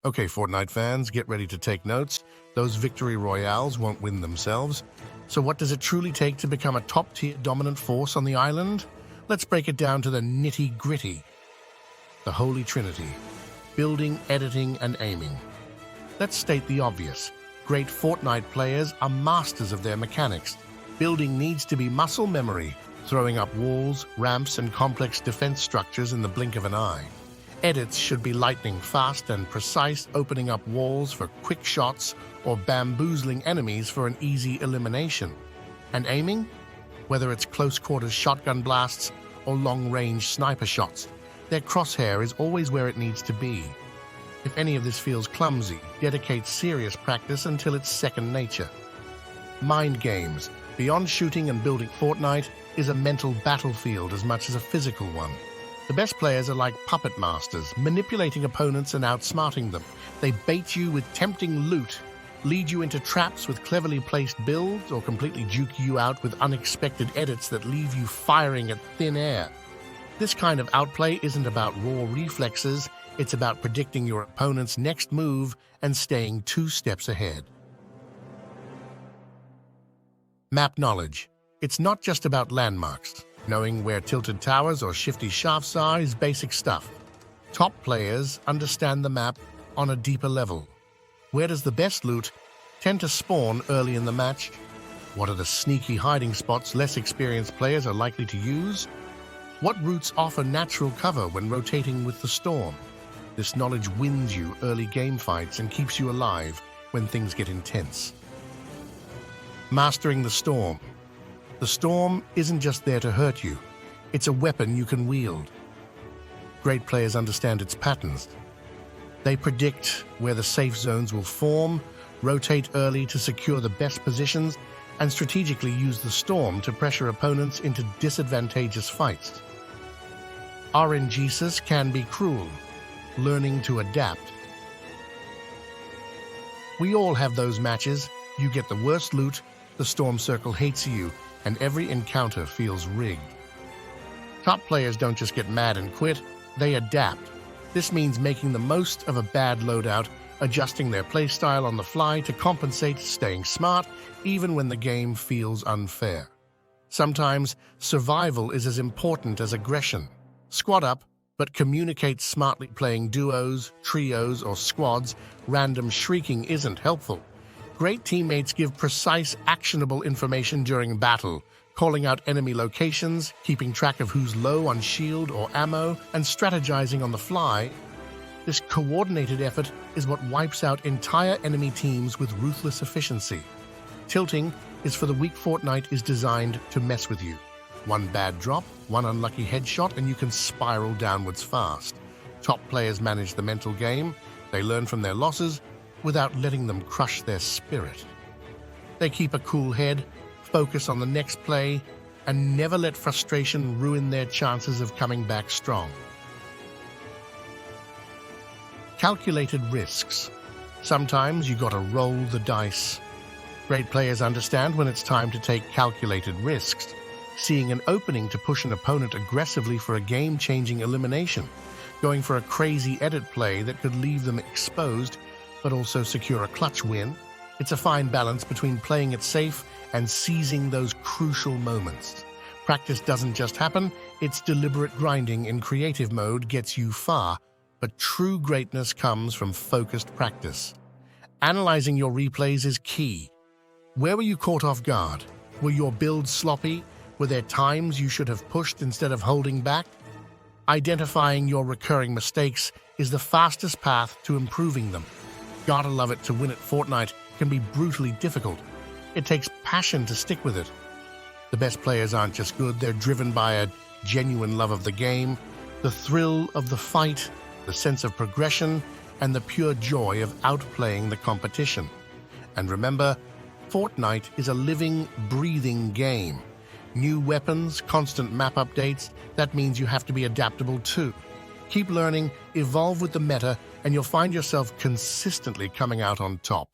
Okay, Fortnite fans, get ready to take notes. Those victory royales won't win themselves. So what does it truly take to become a top-tier dominant force on the island? Let's break it down to the nitty-gritty. The Holy Trinity: building, editing, and aiming. Let's state the obvious. Great Fortnite players are masters of their mechanics. Building needs to be muscle memory, throwing up walls, ramps, and complex defense structures in the blink of an eye. Edits should be lightning fast and precise, opening up walls for quick shots or bamboozling enemies for an easy elimination. And aiming? Whether it's close-quarters shotgun blasts or long-range sniper shots, their crosshair is always where it needs to be. If any of this feels clumsy, dedicate serious practice until it's second nature. Mind games. Beyond shooting and building, Fortnite is a mental battlefield as much as a physical one. The best players are like puppet masters, manipulating opponents and outsmarting them. They bait you with tempting loot, lead you into traps with cleverly placed builds, or completely juke you out with unexpected edits that leave you firing at thin air. This kind of outplay isn't about raw reflexes, it's about predicting your opponent's next move and staying 2 steps ahead. Map knowledge. It's not just about landmarks. Knowing where tilted towers or shifty shafts are is basic stuff. Top players understand the map on a deeper level. Where does the best loot tend to spawn early in the match? What are the sneaky hiding spots less experienced players are likely to use? What routes offer natural cover when rotating with the storm? This knowledge wins you early game fights and keeps you alive when things get intense. Mastering the storm. The storm isn't just there to hurt you, it's a weapon you can wield. Great players understand its patterns. They predict where the safe zones will form, rotate early to secure the best positions, and strategically use the storm to pressure opponents into disadvantageous fights. RNGesus can be cruel, learning to adapt. We all have those matches. You get the worst loot, the storm circle hates you, and every encounter feels rigged. Top players don't just get mad and quit, they adapt. This means making the most of a bad loadout, adjusting their playstyle on the fly to compensate, staying smart, even when the game feels unfair. Sometimes, survival is as important as aggression. Squad up, but communicate smartly. Playing duos, trios, or squads. Random shrieking isn't helpful. Great teammates give precise, actionable information during battle, calling out enemy locations, keeping track of who's low on shield or ammo, and strategizing on the fly. This coordinated effort is what wipes out entire enemy teams with ruthless efficiency. Tilting is for the weak. Fortnite is designed to mess with you. One bad drop, one unlucky headshot, and you can spiral downwards fast. Top players manage the mental game. They learn from their losses without letting them crush their spirit. They keep a cool head, focus on the next play, and never let frustration ruin their chances of coming back strong. Calculated risks. Sometimes you gotta roll the dice. Great players understand when it's time to take calculated risks, seeing an opening to push an opponent aggressively for a game-changing elimination, going for a crazy edit play that could leave them exposed but also secure a clutch win. It's a fine balance between playing it safe and seizing those crucial moments. Practice doesn't just happen, it's deliberate grinding in creative mode gets you far, but true greatness comes from focused practice. Analyzing your replays is key. Where were you caught off guard? Were your builds sloppy? Were there times you should have pushed instead of holding back? Identifying your recurring mistakes is the fastest path to improving them. Gotta love it to win at Fortnite can be brutally difficult. It takes passion to stick with it. The best players aren't just good, they're driven by a genuine love of the game, the thrill of the fight, the sense of progression, and the pure joy of outplaying the competition. And remember, Fortnite is a living, breathing game. New weapons, constant map updates, that means you have to be adaptable too. Keep learning, evolve with the meta, and you'll find yourself consistently coming out on top.